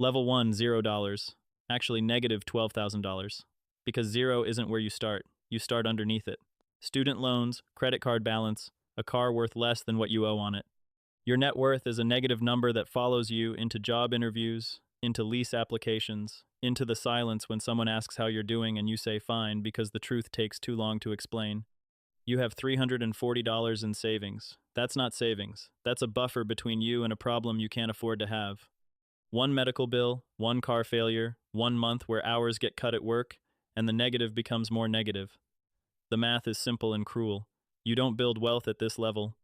Level 1, $0. Actually, negative $12,000. Because zero isn't where you start underneath it. Student loans, credit card balance, a car worth less than what you owe on it. Your net worth is a negative number that follows you into job interviews, into lease applications, into the silence when someone asks how you're doing and you say fine because the truth takes too long to explain. You have $340 in savings. That's not savings. That's a buffer between you and a problem you can't afford to have. One medical bill, one car failure, 1 month where hours get cut at work, and the negative becomes more negative. The math is simple and cruel. You don't build wealth at this level.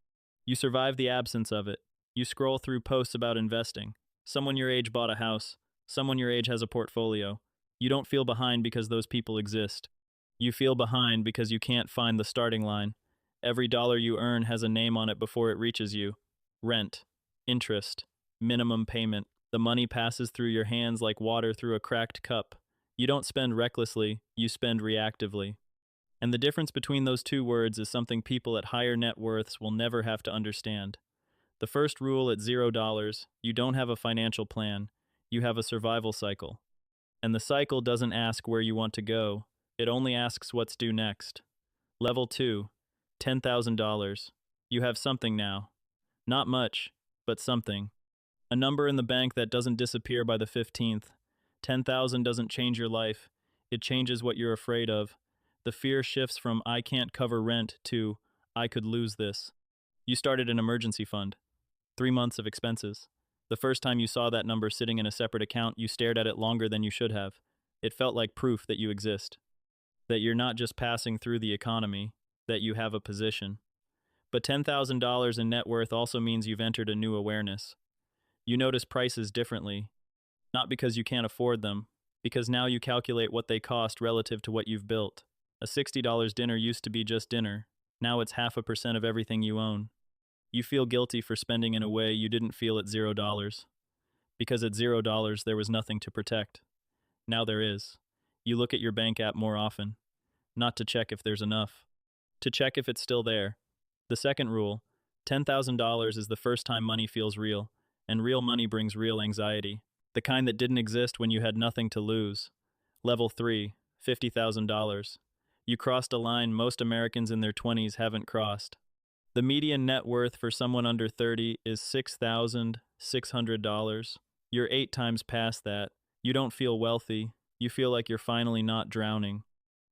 You survive the absence of it. You scroll through posts about investing. Someone your age bought a house. Someone your age has a portfolio. You don't feel behind because those people exist. You feel behind because you can't find the starting line. Every dollar you earn has a name on it before it reaches you. Rent, interest, minimum payment. The money passes through your hands like water through a cracked cup. You don't spend recklessly, you spend reactively. And the difference between those two words is something people at higher net worths will never have to understand. The first rule at $0, you don't have a financial plan. You have a survival cycle. And the cycle doesn't ask where you want to go. It only asks what's due next. Level 2, $10,000. You have something now. Not much, but something. A number in the bank that doesn't disappear by the 15th. 10,000 doesn't change your life. It changes what you're afraid of. The fear shifts from I can't cover rent to I could lose this. You started an emergency fund. 3 months of expenses. The first time you saw that number sitting in a separate account, you stared at it longer than you should have. It felt like proof that you exist. That you're not just passing through the economy, that you have a position. But $10,000 in net worth also means you've entered a new awareness. You notice prices differently, not because you can't afford them, because now you calculate what they cost relative to what you've built. A $60 dinner used to be just dinner. Now it's 0.5% of everything you own. You feel guilty for spending in a way you didn't feel at $0. Because at $0 there was nothing to protect. Now there is. You look at your bank app more often. Not to check if there's enough. To check if it's still there. The second rule, $10,000 is the first time money feels real. And real money brings real anxiety. The kind that didn't exist when you had nothing to lose. Level 3, $50,000. You crossed a line most Americans in their 20s haven't crossed. The median net worth for someone under 30 is $6,600. You're 8 times past that. You don't feel wealthy. You feel like you're finally not drowning.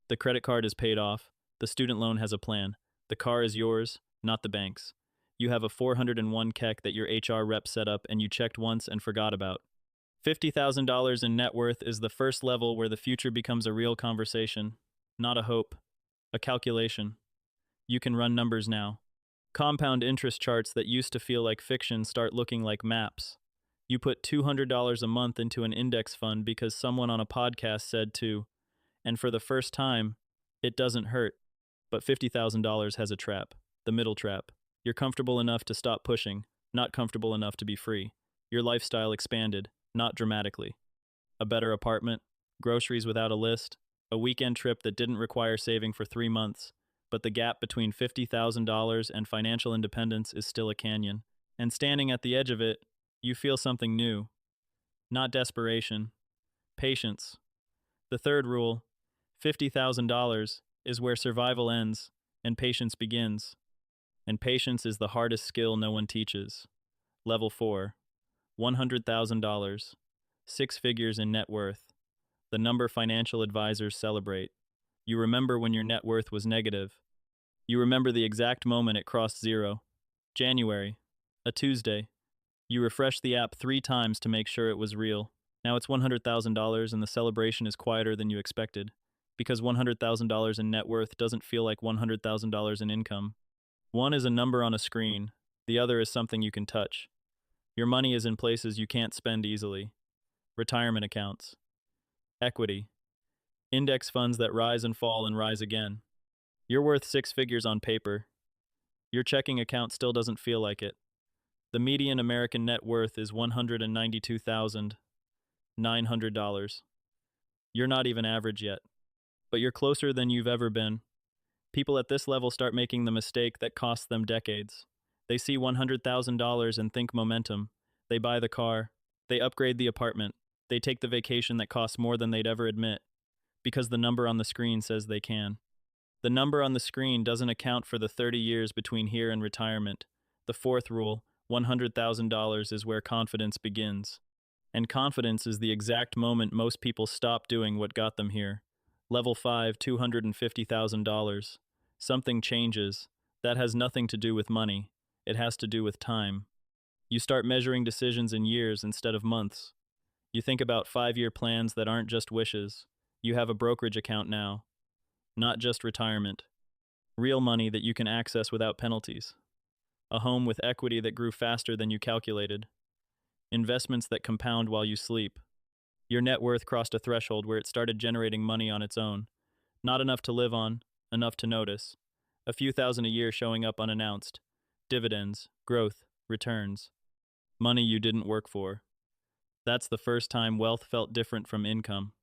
The credit card is paid off. The student loan has a plan. The car is yours, not the bank's. You have a 401 KEK that your HR rep set up and you checked once and forgot about. $50,000 in net worth is the first level where the future becomes a real conversation, not a hope, a calculation. You can run numbers now. Compound interest charts that used to feel like fiction start looking like maps. You put $200 a month into an index fund because someone on a podcast said to, and for the first time, it doesn't hurt. But $50,000 has a trap, the middle trap. You're comfortable enough to stop pushing, not comfortable enough to be free. Your lifestyle expanded, not dramatically. A better apartment, groceries without a list, a weekend trip that didn't require saving for 3 months. But the gap between $50,000 and financial independence is still a canyon. And standing at the edge of it, you feel something new. Not desperation. Patience. The third rule, $50,000, is where survival ends and patience begins. And patience is the hardest skill no one teaches. Level 4, $100,000, 6 figures in net worth. The number financial advisors celebrate. You remember when your net worth was negative. You remember the exact moment it crossed zero. January, a Tuesday. You refreshed the app 3 times to make sure it was real. Now it's $100,000 and the celebration is quieter than you expected. Because $100,000 in net worth doesn't feel like $100,000 in income. One is a number on a screen. The other is something you can touch. Your money is in places you can't spend easily. Retirement accounts. Equity. Index funds that rise and fall and rise again. You're worth 6 figures on paper. Your checking account still doesn't feel like it. The median American net worth is $192,900. You're not even average yet. But you're closer than you've ever been. People at this level start making the mistake that costs them decades. They see $100,000 and think momentum. They buy the car. They upgrade the apartment. They take the vacation that costs more than they'd ever admit, because the number on the screen says they can. The number on the screen doesn't account for the 30 years between here and retirement. The fourth rule, $100,000, is where confidence begins. And confidence is the exact moment most people stop doing what got them here. Level 5, $250,000. Something changes. That has nothing to do with money. It has to do with time. You start measuring decisions in years instead of months. You think about 5-year plans that aren't just wishes. You have a brokerage account now, not just retirement. Real money that you can access without penalties. A home with equity that grew faster than you calculated. Investments that compound while you sleep. Your net worth crossed a threshold where it started generating money on its own. Not enough to live on, enough to notice. A few thousand a year showing up unannounced. Dividends, growth, returns. Money you didn't work for. That's the first time wealth felt different from income.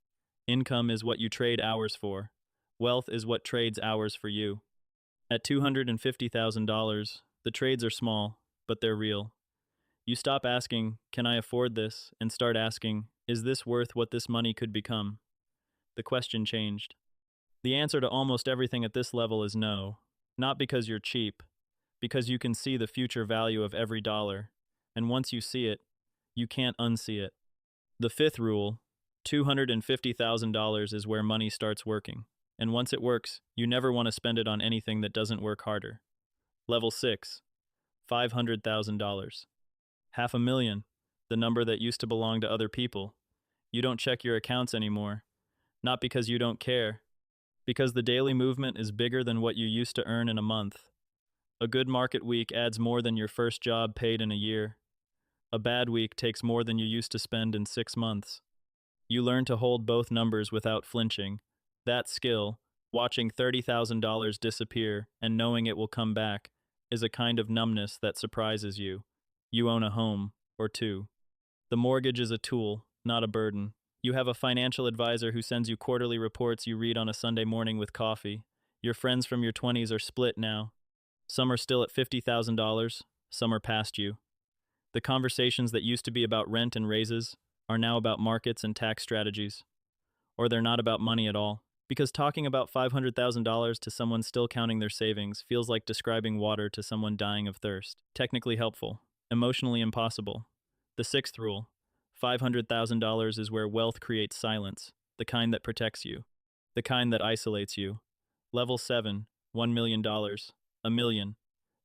Income is what you trade hours for. Wealth is what trades hours for you. At $250,000, the trades are small, but they're real. You stop asking, "Can I afford this?" and start asking, "Is this worth what this money could become?" The question changed. The answer to almost everything at this level is no. Not because you're cheap, because you can see the future value of every dollar. And once you see it, you can't unsee it. The fifth rule, $250,000, is where money starts working. And once it works, you never want to spend it on anything that doesn't work harder. Level 6, $500,000. $500,000, the number that used to belong to other people. You don't check your accounts anymore. Not because you don't care, because the daily movement is bigger than what you used to earn in a month. A good market week adds more than your first job paid in a year. A bad week takes more than you used to spend in 6 months. You learn to hold both numbers without flinching. That skill, watching $30,000 disappear and knowing it will come back, is a kind of numbness that surprises you. You own a home, or two. The mortgage is a tool, not a burden. You have a financial advisor who sends you quarterly reports you read on a Sunday morning with coffee. Your friends from your 20s are split now. Some are still at $50,000, some are past you. The conversations that used to be about rent and raises are now about markets and tax strategies. Or they're not about money at all. Because talking about $500,000 to someone still counting their savings feels like describing water to someone dying of thirst. Technically helpful. Emotionally impossible. The sixth rule, $500,000, is where wealth creates silence, the kind that protects you, the kind that isolates you. Level 7, $1 million, a million.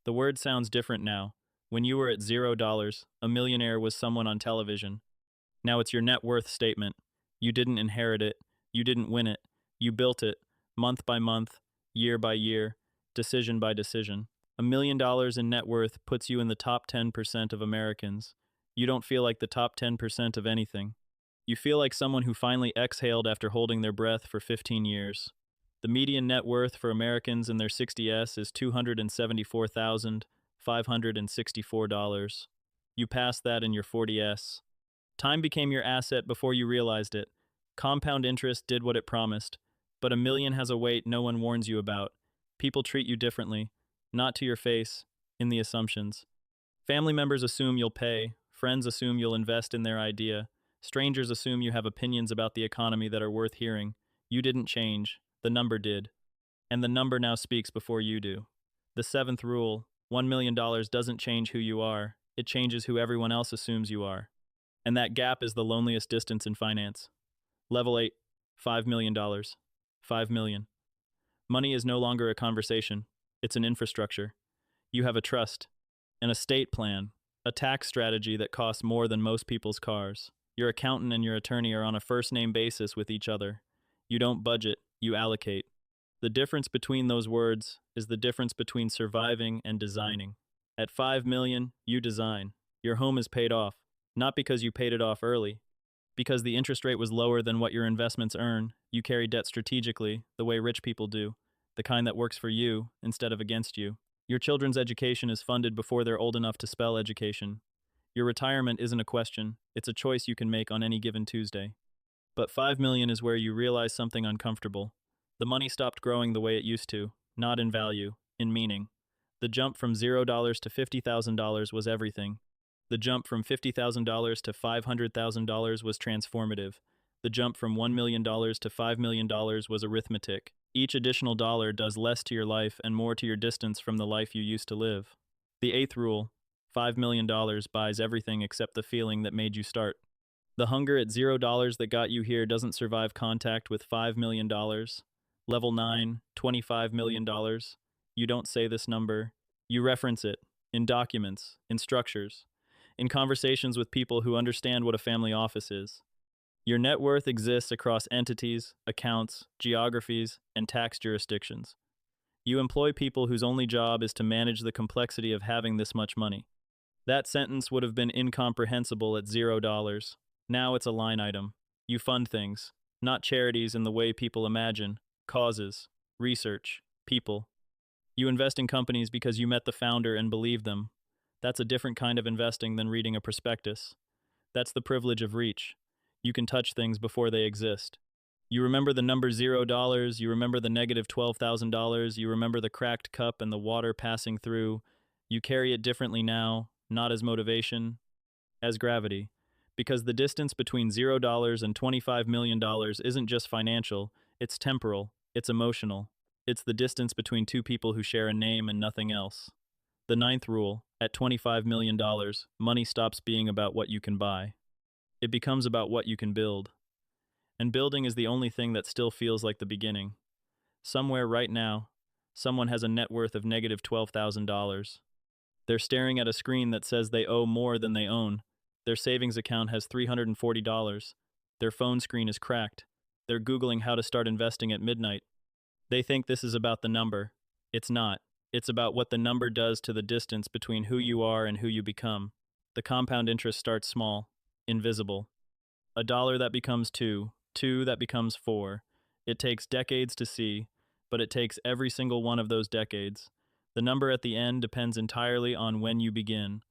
The word sounds different now. When you were at $0, a millionaire was someone on television. Now it's your net worth statement. You didn't inherit it, you didn't win it, you built it, month by month, year by year, decision by decision. $1 million in net worth puts you in the top 10% of Americans. You don't feel like the top 10% of anything. You feel like someone who finally exhaled after holding their breath for 15 years. The median net worth for Americans in their 60s is $274,564. You passed that in your 40s. Time became your asset before you realized it. Compound interest did what it promised. But $1 million has a weight no one warns you about. People treat you differently. Not to your face, in the assumptions. Family members assume you'll pay, friends assume you'll invest in their idea, strangers assume you have opinions about the economy that are worth hearing. You didn't change, the number did. And the number now speaks before you do. The seventh rule, $1 million doesn't change who you are, it changes who everyone else assumes you are. And that gap is the loneliest distance in finance. Level 8, $5 million. $5 million. Money is no longer a conversation. It's an infrastructure. You have a trust, an estate plan, a tax strategy that costs more than most people's cars. Your accountant and your attorney are on a first-name basis with each other. You don't budget, you allocate. The difference between those words is the difference between surviving and designing. At $5 million, you design. Your home is paid off, not because you paid it off early. Because the interest rate was lower than what your investments earn, you carry debt strategically, the way rich people do. The kind that works for you instead of against you. Your children's education is funded before they're old enough to spell education. Your retirement isn't a question, it's a choice you can make on any given Tuesday. But $5 million is where you realize something uncomfortable. The money stopped growing the way it used to, not in value, in meaning. The jump from $0 to $50,000 was everything. The jump from $50,000 to $500,000 was transformative. The jump from $1 million to $5 million was arithmetic. Each additional dollar does less to your life and more to your distance from the life you used to live. The eighth rule, $5 million buys everything except the feeling that made you start. The hunger at $0 that got you here doesn't survive contact with $5 million. Level 9, $25 million. You don't say this number. You reference it in documents, in structures, in conversations with people who understand what a family office is. Your net worth exists across entities, accounts, geographies, and tax jurisdictions. You employ people whose only job is to manage the complexity of having this much money. That sentence would have been incomprehensible at $0. Now it's a line item. You fund things, not charities in the way people imagine, causes, research, people. You invest in companies because you met the founder and believe them. That's a different kind of investing than reading a prospectus. That's the privilege of reach. You can touch things before they exist. You remember the number $0, you remember the negative $12,000, you remember the cracked cup and the water passing through. You carry it differently now, not as motivation, as gravity. Because the distance between $0 and $25 million isn't just financial, it's temporal, it's emotional. It's the distance between two people who share a name and nothing else. The ninth rule, at $25 million, money stops being about what you can buy. It becomes about what you can build. And building is the only thing that still feels like the beginning. Somewhere right now, someone has a net worth of negative $12,000. They're staring at a screen that says they owe more than they own. Their savings account has $340. Their phone screen is cracked. They're Googling how to start investing at midnight. They think this is about the number. It's not. It's about what the number does to the distance between who you are and who you become. The compound interest starts small, invisible. A dollar that becomes two, two that becomes four. It takes decades to see, but it takes every single one of those decades. The number at the end depends entirely on when you begin.